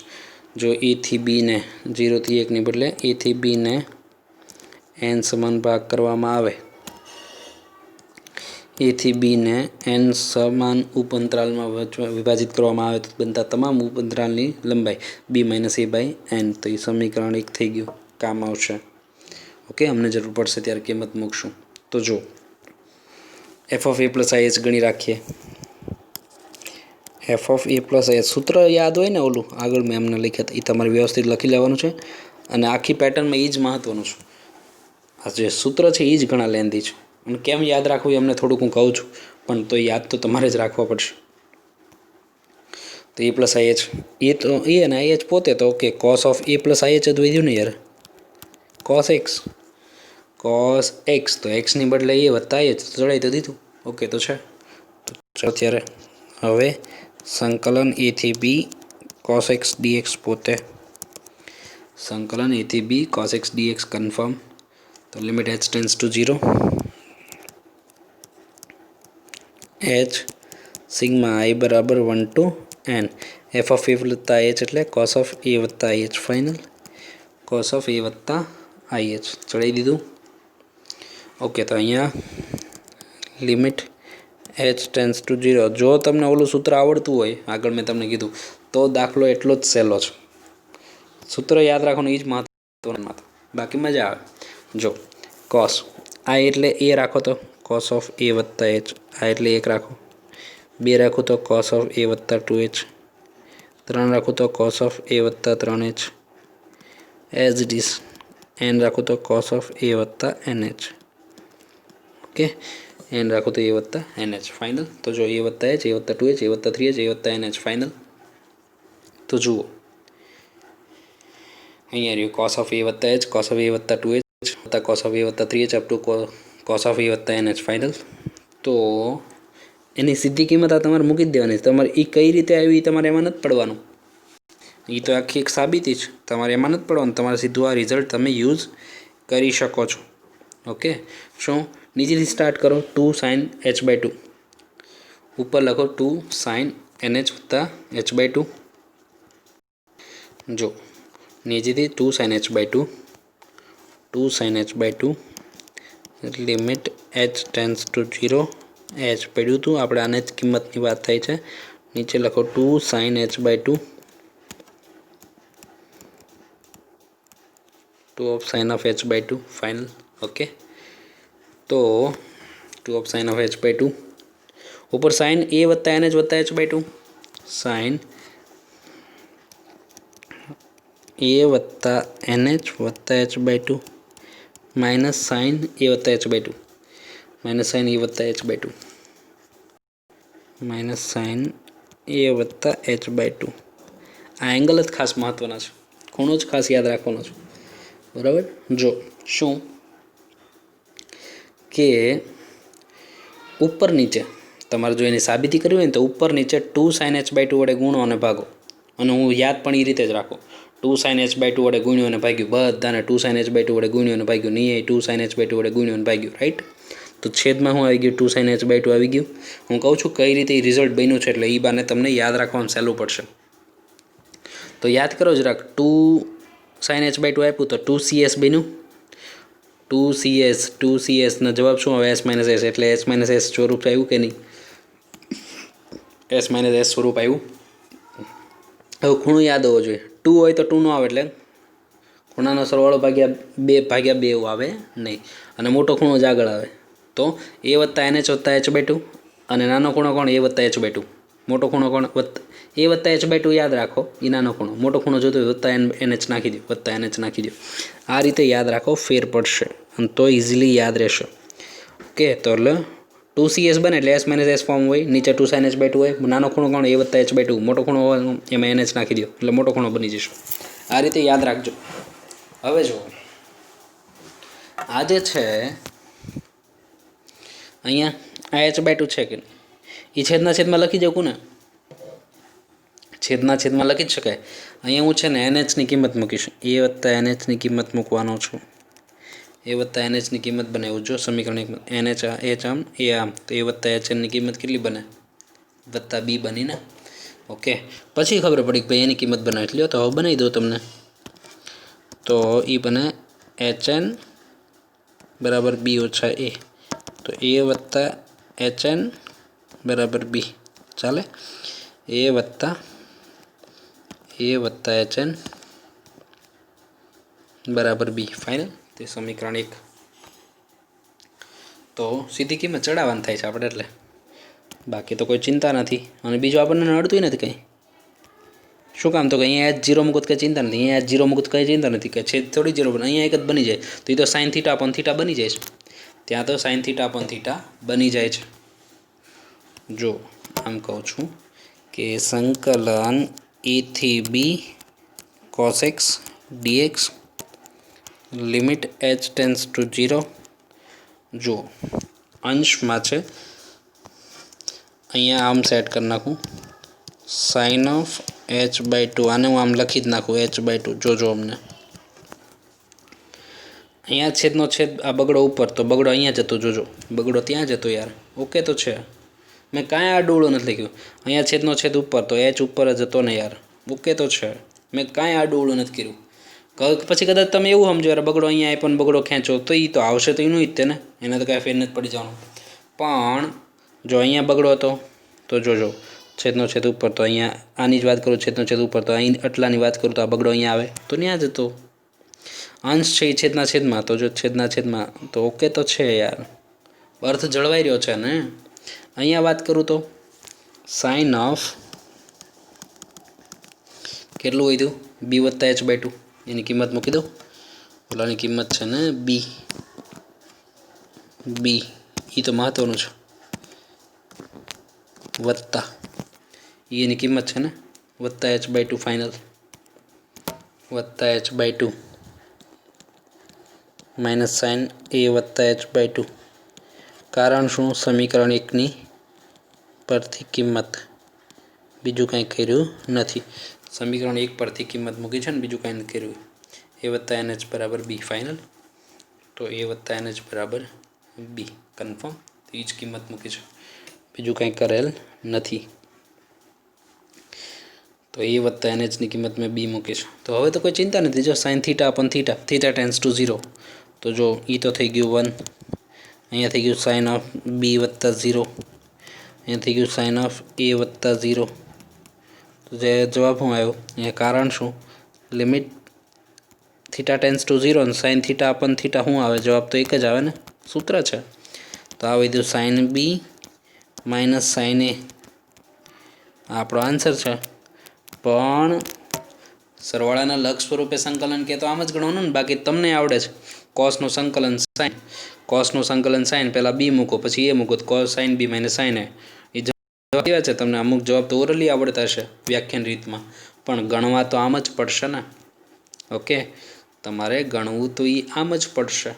જો a થી b ને 0 થી 1 ની બદલે a થી b ને n સમાન ભાગ કરવામાં આવે, a થી b ને n સમાન ઉપઅંતરાલમાં વિભાજિત કરવામાં આવે તો બનતા તમામ ઉપઅંતરાલની લંબાઈ b માઇનસ a બાય n. તો એ સમીકરણ 1 થઈ ગયું, કામ આવશે. ઓકે, અમને જરૂર પડશે ત્યારે કિંમત મૂકશું. તો જો F of a plus i h ગણી રાખીએ. F of a plus i H સૂત્ર યાદ હોય ને, ઓલું આગળ મેં એમને લખ્યા હતા, એ તમારે વ્યવસ્થિત લખી લેવાનું છે. અને આખી પેટર્નમાં એ જ મહત્ત્વનું છે. આ જે સૂત્ર છે એ જ ઘણા લેન્ધી છે, અને કેમ યાદ રાખવું એ અમને થોડુંક હું કહું છું, પણ તો યાદ તો તમારે જ રાખવા પડશે. તો એ પ્લસ આઈ એચ, એ તો એ અને આઈ એચ પોતે તો okay. Cos of a plus i H જ વધ્યું ને યાર, કોસ એક્સ. તો એક્સની બદલે એ વત્તા આઈ એચ ચડાવી તો દીધું. ઓકે, તો છે. તો અત્યારે હવે સંકલન એ થી બી કોસ એક્સ ડીએક્સ પોતે સંકલન એ થી b cos x dx confirm. તો limit h tends to 0 h sigma i બરાબર 1 to n f of a વત્તા એચ એટલે કોસ ઓફ એ વત્તા i h final. Cos of a વત્તા i H ચડાવી દીધું. ઓકે, તો અહીંયા લિમિટ એચ ટેન્સ ટુ 0. જો તમને ઓલું સૂત્ર આવડતું હોય, આગળ મેં તમને કીધું, તો દાખલો એટલો જ સહેલો છે. સૂત્ર યાદ રાખવાનું એ જ મહત્વનું, બાકી મજા આવે. જો કોસ આ એટલે એ રાખો તો કોસ ઓફ એ વત્તા એચ, આ એટલે 1 રાખો, 2 રાખું તો કોસ ઓફ એ વત્તા 2h, 3 રાખું તો કોસ ઓફ એ વત્તા 3h, as it is n રાખું તો કોસ ઓફ એ વત્તા NH. ઓકે, n રાખું તો એ વત્તા NH ફાઇનલ. તો જો એ વત્તા h એ વત્તા 2h એ વત્તા 3h એ વત્તા NH ફાઇનલ. તો જુઓ અહીંયા રહ્યું કોસ ઓફ એ વત્તા h, કોસ ઓફ એ વત્તા 2h વત્તા કોસ ઓફ એ વત્તા 3h up to cos of a વત્તા NH ફાઇનલ. તો એની સીધી કિંમત આ તમારે મૂકી જ દેવાની. તમારે એ કઈ રીતે આવી એ તમારે એમાં નથી પડવાનું. એ તો આખી એક સાબિતી છે, તમારે એમાં નથી પડવાનું. તમારે સીધું આ રિઝલ્ટ તમે યુઝ કરી શકો છો. ઓકે, શું નીચેથી સ્ટાર્ટ કરો. 2 સાઇન h/2 ઉપર લખો 2 સાઇન NH વત્તા h/2. જો નીચેથી 2 sine h/2 2 sine h/2 limit h tends to 0 h પડ્યું હતું આપણે, આને જ કિંમતની વાત થાય છે. નીચે લખો 2 sine h/2 2 of sine of h/2 final. Okay, તો 2 ઓફ સાઇન ઓફ h/2 ઉપર સાઇન એ વત્તા NH વત્તા h/2 સાઇન એ વત્તા NH વત્તા H/2 માઇનસ સાઇન એ વત્તા H/2 માઇનસ સાઇન એ વત્તા H/2 માઇનસ સાઇન એ વત્તા H/2. આ એંગલ જ ખાસ મહત્ત્વના છે, ખૂણો જ ખાસ યાદ રાખવાનો છે. બરાબર. જો શું કે ઉપર નીચે તમારે જો એની સાબિતી કરવી હોય ને તો ઉપર નીચે 2 sin H/2 વડે ગુણો અને ભાગો. અને હું યાદ પણ એ રીતે જ રાખો, 2 sin H/2 વડે ગુણ્યું અને ભાગ્યું, બધાને 2 sin H/2 વડે ગુણ્યું અને ભાગ્યું, નહીં 2 sin H/2 વડે ગુણ્યું અને ભાગ્યું. રાઈટ. તો છેદમાં શું આવી ગયું? 2 sin H/2 આવી ગયું. હું કહું છું કઈ રીતે એ રિઝલ્ટ બન્યું છે, એટલે એ બાને તમને યાદ રાખવાનું સહેલું પડશે. તો યાદ કરો જરાક, 2 sin H/2 આપ્યું તો 2CS બન્યું. 2CS નો જવાબ શું આવે? S - S. એટલે S - S સ્વરૂપ આવ્યું કે નહીં? S - S સ્વરૂપ આવ્યું. હવે ખૂણો યાદ હોવો જોઈએ. 2 હોય તો 2 નો આવે, એટલે ખૂણાનો સરવાળો ભાગ્યા 2 આવે નહીં. અને મોટો ખૂણો જ આગળ આવે તો A વત્તા NH વત્તા H/2. અને નાનો ખૂણો કોણ? A વત્તા H/2. મોટો ખૂણો કોણ? A વત્તા H/2 યાદ રાખો, એ નાનો ખૂણો. મોટો ખૂણો જોતો હોય વત્તા NH નાખી દો, વત્તા NH નાખી દો. આ રીતે યાદ રાખો, ફેર પડશે અને તો ઇઝીલી યાદ રહેશે. ઓકે. તો એટલે 2CS બને એટલે S - S ફોર્મ હોય, નીચે 2 sin H/2 હોય, નાનો ખૂણો કોણ? A વત્તા H/2, મોટો ખૂણો હોય એમાં NH નાખી દો એટલે મોટો ખૂણો બની જશે. આ રીતે યાદ રાખજો. હવે જુઓ, આ જે છે અહીંયા આ H/2 છે કે નહીં, એ છેદના છેદમાં લખી શકું ને? છેદના છેદમાં લખી જ શકાય. અહીંયા હું છે ને NHની કિંમત મૂકીશ. A વત્તા NHની કિંમત મૂકવાનો છું. A વત્તા NHની કિંમત બનાવ્યું. જો સમીકરણ 1 NH H આમ A આમ, તો A વત્તા HNની કિંમત કેટલી બને? વત્તા B બની ને. ઓકે. પછી ખબર પડી કે ભાઈ એની કિંમત બનાવી લ્યો, તો હવે બનાવી દો તમને. તો એ બને HN બરાબર B ઓછા A. તો A વત્તા HN બરાબર B. ચાલે? A વત્તા HN બરાબર B ફાઇનલ. તે સમીકરણ 1. તો સીધી કિંમત ચડાવવાની થાય છે આપણે, એટલે બાકી તો કોઈ ચિંતા નથી. અને બીજું આપણને નડતું નથી કંઈ. શું કામ? તો કે અહીંયા H0 મૂકત કંઈ ચિંતા નથી, અહીંયા H0 મૂકત કંઈ ચિંતા નથી, કે છેદ થોડી 0 બને, અહીંયા એક જ બની જાય. તો એ તો sin θ upon θ બની જાય છે. ત્યાં તો sin θ upon θ બની જાય છે. જો આમ કહું છું કે સંકલન A થી B cos x dx limit h tends to 0. જો અંશમાં છે, અહીંયા આમ સેટ કરી નાખું, સાઇન ઓફ H/2. આને હું આમ લખી જ નાખું H/2. જોજો અમને અહીંયા છેદનો છેદ, આ બગડો ઉપર તો બગડો અહીંયા જતો, જોજો બગડો ત્યાં જતો યાર. ઓકે તો છે, મેં કાંઈ આડું નથી લખ્યું. અહીંયા છેદનો છેદ ઉપર તો H ઉપર જ હતો ને યાર. ઓકે તો છે, મેં કાંઈ આડું નથી કર્યું. પછી કદાચ તમે એવું સમજો યાર બગડો અહીંયા આપ્યો ને બગડો ખેંચો, તો એ તો આવશે તો એનું જ તે ને, એને તો કાંઈ ફેર નથી પડી જવાનું. પણ જો અહીંયા બગડો હતો તો જોજો છેદનો છેદ ઉપર, તો અહીંયા આની જ વાત કરું, છેદનો છેદ ઉપર તો અહીં આટલાની વાત કરું તો આ બગડો અહીંયા આવે તો ત્યાં જ હતો. અંશ છે એ છેદના છેદમાં, તો જો છેદના છેદમાં તો ઓકે તો છે યાર, અર્થ જળવાઈ રહ્યો છે ને. અહીંયા વાત કરું તો સાઇન ઓફ કેટલું વધ્યું? B વત્તા H/2. એની કિંમત મૂકી દો. ઓલાની કિંમત છે ને B, એ તો મહત્વનું છે. વત્તા એની કિંમત છે ને વત્તા H/2 ફાઇનલ, વત્તા H/2 માઇનસ સાઇન A વત્તા H/2. કારણ શું? સમીકરણ 1ની પરથી કિંમત, બીજું કાંઈ કર્યું નથી. સમીકરણ 1 પરથી કિંમત મૂકી છે ને, બીજું કાંઈ નથી કર્યું. A વત્તા NH બરાબર B ફાઇનલ. તો A વત્તા NH બરાબર B કન્ફર્મ. તો એ જ કિંમત મૂકી છે, બીજું કાંઈ કરેલ નથી. તો A વત્તા NHની કિંમત મેં B મૂકી છે. તો હવે તો કોઈ ચિંતા નથી. જો સાઇન θ upon θ ટેન્સ ટુ 0. તો જો એ તો થઈ ગયું 1, અહીંયા થઈ ગયું સાઇન ઓફ B વત્તા 0, અહીંયા થઈ ગયું સાઇન ઓફ A વત્તા 0. તો જે જવાબ શું આવ્યો? અહીંયા કારણ શું? લિમિટ થીટા ટેન્સ ટુ 0 અને સાઇન θ upon θ શું આવે? જવાબ તો એક જ આવે ને, સૂત્ર છે. તો આ વધ્યું sine B minus sine A આપણો આન્સર છે. પણ સરવાળાના લક્ષ સ્વરૂપે સંકલન કે તો આમ જ ગણવાનું ને. બાકી તમને આવડે છે કોસનું સંકલન સાઇન, કોસનું સંકલન સાઇન પહેલાં બી મૂકો પછી એ મૂકો તો cos sine b minus sine a જવાબ કેવા છે. તમને અમુક જવાબ તો ઓરલી આવડતા હશે વ્યાખ્યાન રીતમાં, પણ ગણવા તો આમ જ પડશે ને. ઓકે, તમારે ગણવું તો એ આમ જ પડશે.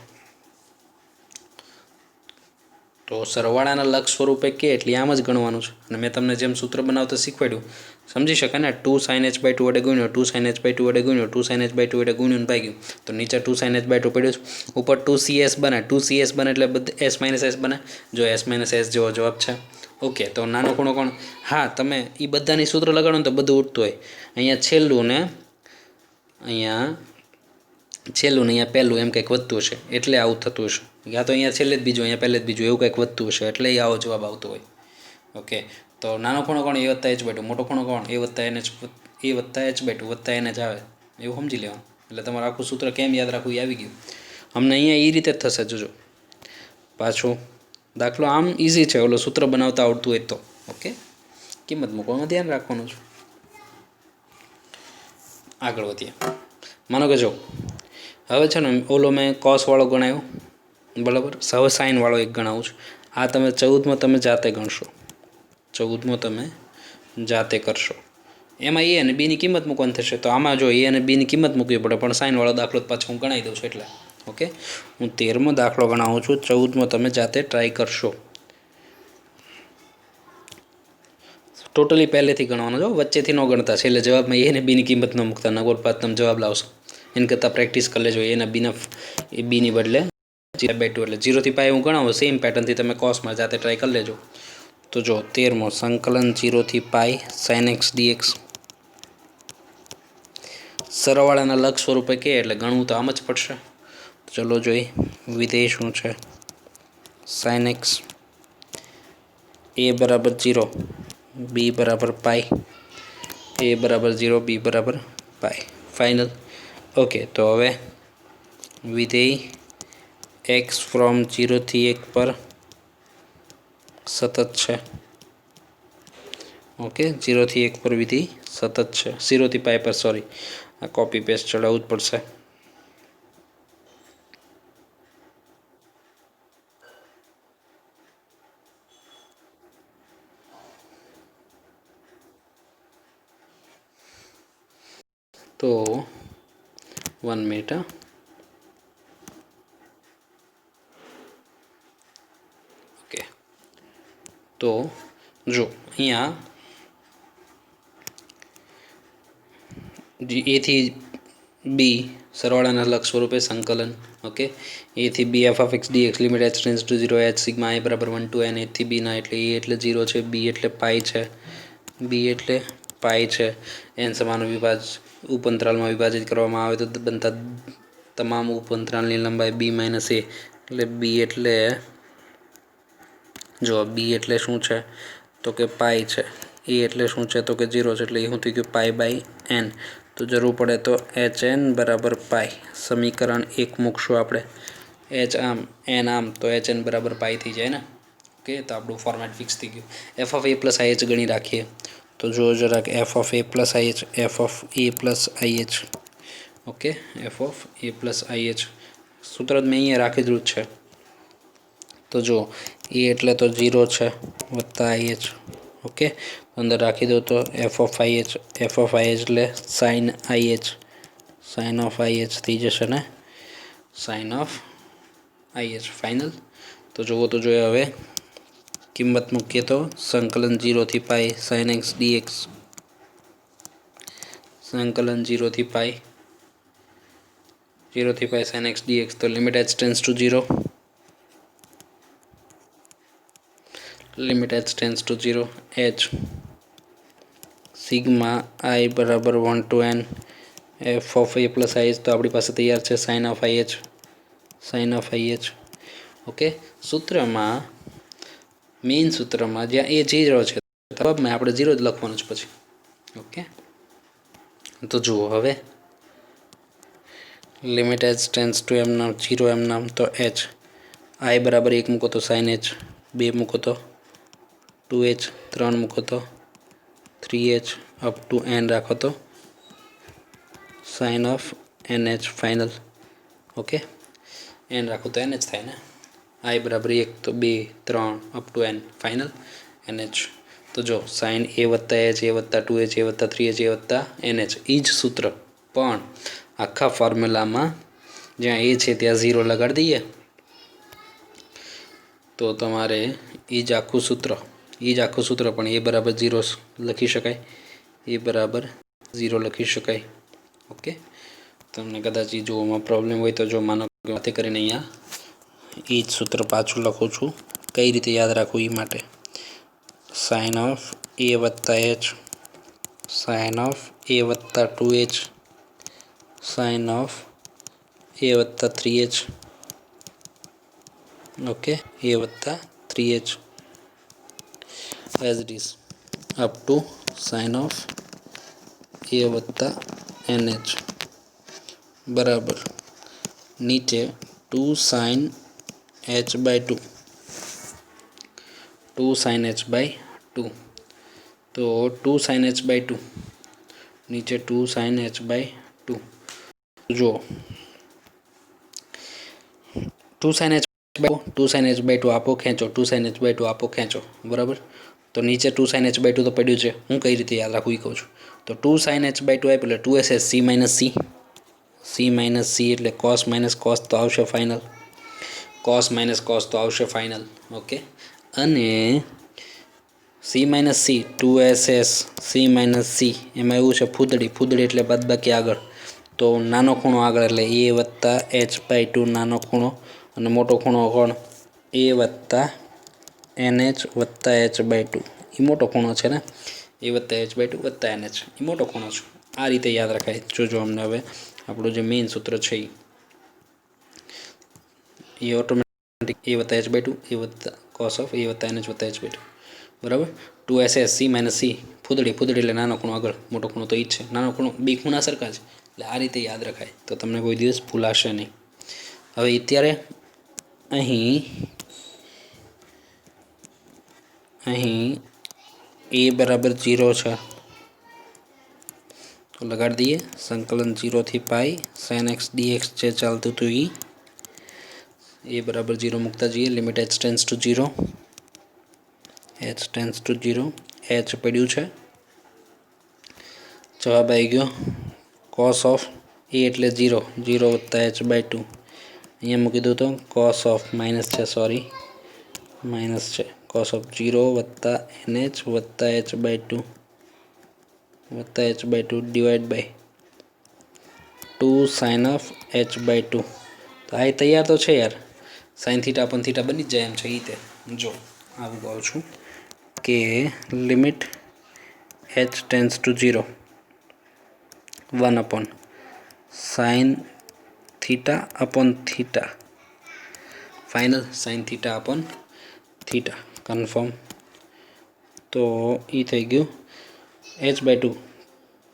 તો સરવાળાના લક્ષ સ્વરૂપે કે એટલે આમ જ ગણવાનું છે. અને મેં તમને જેમ સૂત્ર બનાવતા શીખવાડ્યું સમજી શકાય ને. 2 sin h/2 વડે ગુણ્યો, 2 sin h/2 વડે ગુણ્યો, 2 sin h/2 વડે ગુણ્યું ભાગ્યું તો નીચે 2 sin h/2 પડ્યું છે. ઉપર 2cs બને, 2cs બને એટલે બધે s - s બને. જો s - s જેવો જવાબ છે. ઓકે, તો નાનો ખૂણો કોણ? હા, તમે એ બધાની સૂત્ર લગાડો ને તો બધું ઉઠતું હોય. અહીંયા છેલ્લું ને અહીંયા છેલ્લું ને અહીંયા પહેલું એમ કંઈક વધતું હશે એટલે આવું થતું હશે. યા તો અહીંયા છેલ્લે જ બીજું અહીંયા પહેલે જ બીજું એવું કંઈક વધતું હશે એટલે આવો જવાબ આવતો હોય. ઓકે, તો નાનો ખૂણો કોણ? a + h/2. મોટો ખૂણો કોણ? a + h/2 વત્તા n જ આવે એવું સમજી લેવાનું. એટલે તમારું આખું સૂત્ર કેમ યાદ રાખવું એ આવી ગયું. અમને અહીંયા એ રીતે જ થશે. જોજો પાછું દાખલો આમ ઇઝી છે, ઓલો સૂત્ર બનાવતા આવડતું હોય તો. ઓકે, કિંમત મૂકવામાં ધ્યાન રાખવાનું છે. આગળ વધીએ. માનો કે જો હવે છે ને ઓલો મેં કોસવાળો ગણાવ્યો બરાબર. હવે સાઇનવાળો એક ગણાવું છું. આ તમે 14માં તમે જાતે ગણશો. 14માં તમે જાતે કરશો. એમાં એ અને બીની કિંમત મૂકવાની થશે. તો આમાં જો એ અને બીની કિંમત મૂકવી પડે, પણ સાઇનવાળો દાખલો પાછો હું ગણાવી દઉં છું એટલે. ઓકે, હું 13મો દાખલો ગણાવું છું. 14માં તમે જાતે ટ્રાય કરશો. ટોટલી પહેલેથી ગણવાનો જો વચ્ચેથી ન ગણતા. છેલ્લે જવાબમાં એ અને બીની કિંમત ન મૂકતા. નગોર પાછ તમે જવાબ લાવશો. એને કરતાં પ્રેક્ટિસ કરી લેજો. એના બીના એ બીની બદલે 0/2 એટલે 0 થી π હું ગણાવું સેમ પેટર્નથી તમે કોસમાં જાતે ટ્રાય કરી લેજો. તો જો 13મો સંકલન 0 થી π sin x dx. સરવાળાના લક્ષ સ્વરૂપે કે એટલે ગણવું તો આમ જ પડશે. ચલો જોઈ વિધેય શું છે. sin x a = 0, b = π, a = 0, b = π. Final. Okay, તો હવે વિધેય x ફ્રોમ 0 થી 1 પર સતત છે. ઓકે, 0 થી 1 પર વિધેય સતત છે. 0 થી π પર સોરી, આ કોપી પેસ્ટ ચડાવવું જ પડશે. તો 1 મિનિટ. ઓકે, તો જો અહીંયા a થી b સરવાળાના લક્ષ સ્વરૂપે સંકલન. ઓકે, a થી b f(x) dx limit h tends to 0 h sigma i = 1 to n a થી b ના એટલે a એટલે 0 છે, b એટલે π છે, b એટલે π છે. n સમાન ઉપઅંતરાલમાં વિભાજિત કરવામાં આવે તો બનતા તમામ ઉપઅંતરાલની લંબાઈ b - a એટલે b એટલે જો b એટલે શું છે તો કે π છે. a એટલે શું છે તો કે 0 છે એટલે એ શું થઈ ગયું π/n. તો જરૂર પડે તો hn = π. સમીકરણ 1 મૂકશું આપણે. h આમ n આમ તો hn = π થઈ જાય ને. ઓકે, તો આપણું ફોર્મેટ ફિક્સ થઈ ગયું. f of a + ih ગણી રાખીએ તો જો જરાક f of a + ih, f of a + ih. Okay, f of a + ih સૂત્ર મેં અહીંયા રાખેલું જ છે. તો જો a એટલે તો 0 છે વત્તા ih. ઓકે, અંદર રાખી દો તો f of ih એટલે sin ih, sin of ih થઈ જશે ને, sin of ih. ફાઇનલ. તો જુઓ તો જોઈએ હવે કિંમત મૂકીએ તો સંકલન 0 થી π sin x dx, સંકલન 0 થી π sin x dx. તો limit h tends to 0, limit h tends to 0 h sigma i = 1 to n f of a + ih. તો આપણી પાસે તૈયાર છે sin of ih, sin of ih. Okay, સૂત્રમાં મેઇન સૂત્રમાં જ્યાં એ 0 છે તબમાં આપણે 0 જ લખવાનું છે પછી. ઓકે, તો જુઓ હવે લિમિટ h ટેન્ડ્સ ટુ એમ નામ 0 એમ નામ તો h i = 1 મૂકો તો sin h, 2 મૂકો તો 2h, 3 મૂકો તો 3h અપ ટુ n રાખો તો sine of NH final. Okay, n રાખો તો NH થાય ને. i બરાબર 1 તો 2 3 up to n final NH. તો જો સાઇન a વત્તા h a વત્તા 2h a વત્તા 3h a વત્તા NH એ જ સૂત્ર, પણ આખા ફોર્મ્યુલામાં જ્યાં a છે ત્યાં 0 લગાડી દઈએ તો તમારે એ જ આખું સૂત્ર પણ a બરાબર 0 લખી શકાય, a બરાબર 0 લખી શકાય. ઓકે, તમને કદાચ એ જોવામાં પ્રોબ્લેમ હોય તો જો માનો કે વાતે કરીને અહીંયા એ જ સૂત્ર પાછું લખું છું, કઈ રીતે યાદ રાખવું એ માટે. સાઇન ઓફ a વત્તા h સાઇન ઓફ a વત્તા 2h સાઇન ઓફ a વત્તા 3h. ઓકે, a વત્તા 3h as it is up to sine of a વત્તા NH બરાબર નીચે 2 sine h by 2 2 sine h by 2. તો 2 સાઇન h બાય 2 નીચે 2 sine h by 2. જુઓ 2 sine h by 2 sine h by 2 આપો ખેંચો, 2 sine h by 2 આપો ખેંચો, બરાબર. તો નીચે 2 સાઇન h બાય 2 તો પડ્યું છે. હું કઈ રીતે યાદ રાખું એ કહું છું. તો 2 સાઇન h બાય 2 આપ્યું એટલે 2s c માઇનસ c એટલે કોસ માઇનસ કોસ તો આવશે ફાઇનલ, કોસ માઇનસ કોસ તો આવશે ફાઇનલ. ઓકે, અને c minus c 2ss c minus c એમાં એવું છે ફૂદડી એટલે બાદબાકી આગળ, તો નાનો ખૂણો આગળ એટલે a વત્તા h બાય 2 નાનો ખૂણો, અને મોટો ખૂણો કોણ a વત્તા NH વત્તા h બાય 2 એ મોટો ખૂણો છે ને, a વત્તા h બાય 2 વત્તા NH એ મોટો ખૂણો છે. આ રીતે યાદ રખાય. જોજો અમને હવે આપણું જે મેઇન સૂત્ર છે એ ઓટોમેટિક a વત્તા h બાય 2 a વત્તા કોસ ઓફ a વત્તા NH વત્તા h બાય 2 બરાબર. 2ss c માઇનસ c ફૂદડી એટલે નાનો ખૂણો આગળ, મોટો ખૂણો તો એ જ છે. નાનો ખૂણો બે ખૂણા સરખા છે, એટલે આ રીતે યાદ રખાય તો તમને કોઈ દિવસ ભૂલાશે નહીં. હવે અત્યારે અહીં a બરાબર 0 છે તો લગાડી દઈએ સંકલન 0 થી પાઈ sin x dx જે ચાલતું હતું એ a બરાબર 0 મૂકતા જઈએ. Limit h tends to 0 h પડ્યું છે. જવાબ આવી ગયો કોસ ઓફ a એટલે 0 વત્તા h બાય 2. અહીંયા મૂકી દઉં તો કોસ ઓફ માઇનસ છે કોસ ઓફ 0 વત્તા NH વત્તા h by 2 divide by 2 sine of h by 2. તો આ તૈયાર તો છે યાર, સાઇન થીટા પણ થીટા બની જ જાય એમ છે. એ રીતે જો આવું કહું છું કે limit h tends to 0 1 upon sine theta upon theta final, sign theta upon theta confirm. તો એ થઈ ગયું h બાય 2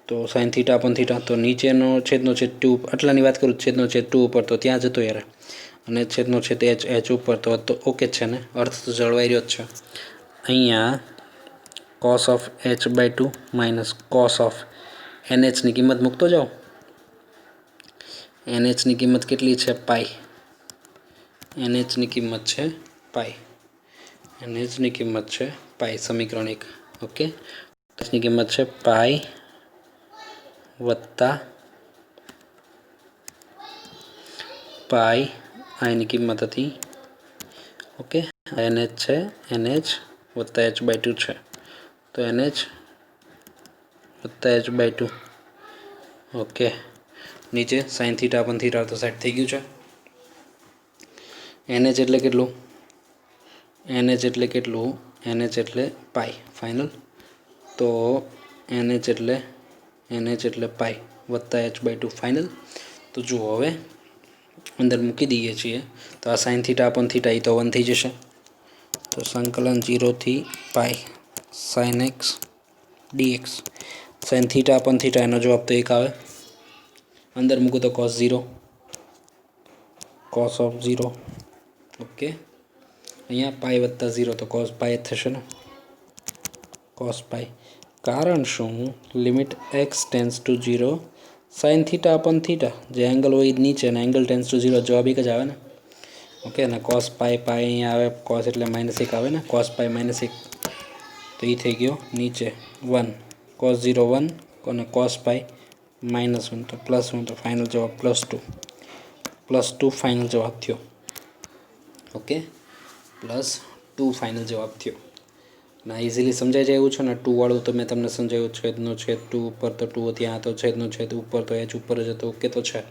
તો સાઇન થીટા અપોન થીટા. તો નીચેનો છેદનો છેદ 2 આટલાની વાત કરું, છેદનો છેદ 2 ઉપર તો ત્યાં જતો યાર, અને છેદનો છેદ h ઉપર તો ઓકે જ છે ને, અર્થ તો જળવાઈ રહ્યો જ છે. અહીંયા cos of h by 2 minus cos of NHની કિંમત મૂકતો જાઓ. NHની કિંમત કેટલી છે પાઈ, NHની કિંમત છે પાઈ, સમીકરણ 1. ઓકે, ની કિંમત છે પાઈ વત્તા પાઈ, આની કિંમત હતી ઓકે, NH છે NH વત્તા h બાય 2 છે, તો NH વત્તા h બાય 2. ઓકે, નીચે સાઇન થીટા પણ થીટા તો સેટ થઈ ગયું છે. NH એટલે કેટલું, NH એટલે પાઈ ફાઇનલ. તો NH એટલે પાઈ વત્તા h બાય 2 ફાઇનલ. તો જુઓ હવે અંદર મૂકી દઈએ છીએ તો આ સાઇન થીટા અપોન થીટા એ તો 1 થઈ જશે. તો સંકલન 0 થી pi sine x dx, sine theta upon theta એનો જવાબ તો 1 આવે. અંદર મૂકું તો કોસ 0 કોસ ઓફ 0. ઓકે, અહીંયા પાઈ વત્તા 0 તો કોસ પાઈ જ થશે ને, કોસ પાઈ. કારણ શું? Limit x tends to 0 sine theta upon theta, જે એંગલ હોય એ નીચે અને એંગલ ટેન્સ ટુ 0 જવાબ એક જ આવે ને. ઓકે, અને કોસ પાઈ અહીંયા આવે, કોસ એટલે -1 આવે ને, કોસ પાઈ -1 તો એ થઈ ગયો નીચે 1, કોસ 0 1 અને કોસ પાઈ -1 તો +1, તો ફાઇનલ જવાબ +2 ફાઇનલ જવાબ થયો. ઓકે, +2 ફાઇનલ જવાબ થયો. ના ઇઝીલી સમજાઈ જાય એવું છે ને. 2 વાળું તો મેં તમને સમજાવ્યું, છેદનો છેદ 2 ઉપર તો 2 ત્યાં તો છેદનો છેદ ઉપર તો h ઉપર જ હતો. ઓકે તો છે.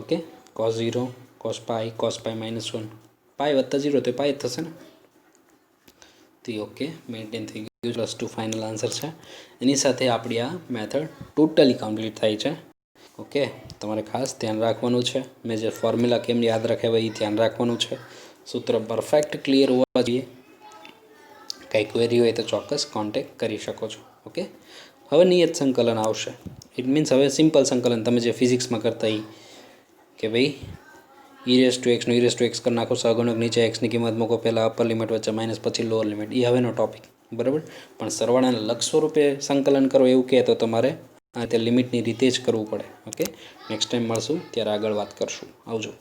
ઓકે, cos 0 cos પાઈ -1 પાઈ વત્તા 0 તો પાઈ જ થશે ને. તો ઓકે મેન્ટેન થઈ ગયું. +2 ફાઇનલ આન્સર છે. એની સાથે આપણી આ મેથડ ટોટલી કમ્પ્લીટ થાય છે. ઓકે, તમારે ખાસ ધ્યાન રાખવાનું છે. મેં જે ફોર્મ્યુલા કેમ યાદ રાખ્યા એ ધ્યાન રાખવાનું છે. સૂત્ર પરફેક્ટ ક્લિયર હોવા જોઈએ. કંઈ ક્વેરી હોય તો ચોક્કસ કોન્ટેક કરી શકો છો. ઓકે, હવે નિયત સંકલન આવશે. ઇટ મીન્સ હવે સિમ્પલ સંકલન તમે જે ફિઝિક્સમાં કરતા એ કે ભાઈ e⁻x નું e⁻x કરી નાખો, સહગુણક નીચે એક્સની કિંમત મૂકો, પહેલાં અપર લિમિટ વચ્ચે માઇનસ પછી લોઅર લિમિટ. એ હવેનો ટોપિક બરાબર. પણ સરવાળાને લક્ષ સ્વરૂપે સંકલન કરો એવું કહે તો તમારે તે લિમિટની રીતે જ કરવું પડે. ઓકે, નેક્સ્ટ ટાઈમ મળશું ત્યારે આગળ વાત કરશું. આવજો.